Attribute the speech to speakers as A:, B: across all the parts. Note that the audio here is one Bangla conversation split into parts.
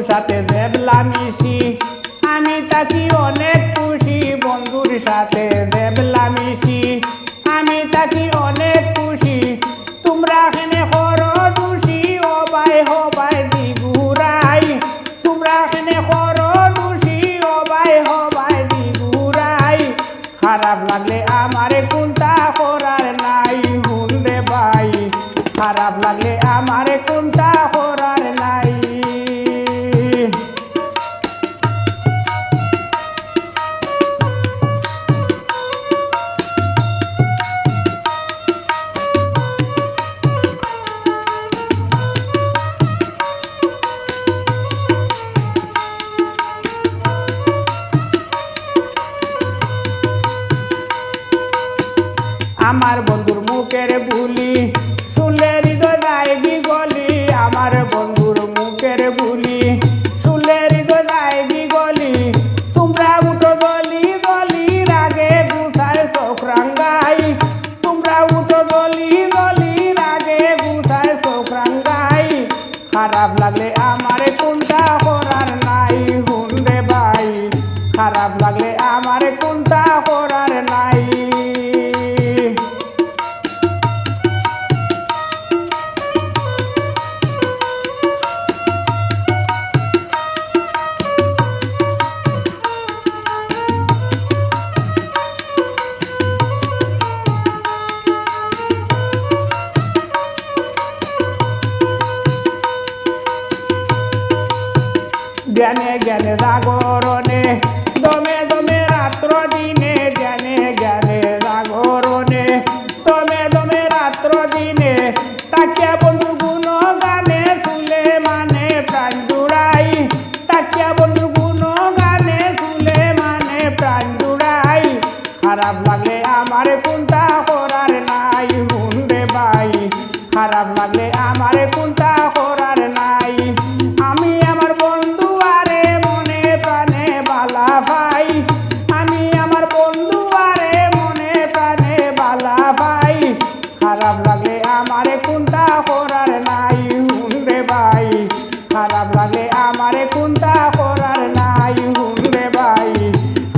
A: সাথে দেবলা মিশি আমি তাকি অনেক খুশি বন্ধুর সাথে দেবলা মিশি আমি তাকি অনেক খুশি তোমরা এখানে করো খুশি হবাই দিগুরাই তোমরা এখানে করো খুশি হবাই দিগুরাই খারাপ লাগলে আমারে কোনটা করার নাই হুনরে ভাই খারাপ লাগলে আমারে কোনটা করার নাই আমার বন্ধুর মুখের বুলি শুনলে হৃদয় যায় গলি আমার বন্ধুর মুখের বুলি শুনলে হৃদয় যায় গলি তোমরা উঠো গলি গলির আগে গুছায় চোখ রাঙ্গাই তোমরা উঠো গলির আগে গুছায় চোখ রাঙ্গাই খারাপ লাগলে আমারে কোনটা করার নাই হুনরে ভাই খারাপ লাগলে আমারে কোনটা করার নাই জ্ঞানে জ্ঞানে জাগরণে দমে দমে রাত্র দিনে জ্ঞানে জ্ঞানে জাগরণে দমে রাত্র দিনে তাকিয়া বন্ধু গুণ গানে শুলে মানে প্রাণ জুড়াই তাকিয়া বন্ধু গুণ গানে শুলে মানে প্রাণ জুড়াই খারাপ লাগলে আমারে কোনটা করার নাই হুনরে ভাই খারাপ লাগলে আমারে কোনটা করার নাই আমি আমার বন্ধু আরে মনে প্রাণে বালা ভাই আমি আমার বন্ধু আরে মনে প্রাণে বালা ভাই খারাপ লাগলে আমারে কোনটা করার নাই হুনরে ভাই খারাপ লাগলে আমারে কোনটা করার নাই হুনরে ভাই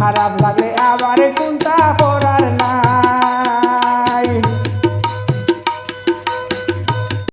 A: খারাপ লাগলে আমারে কোনটা করার নাই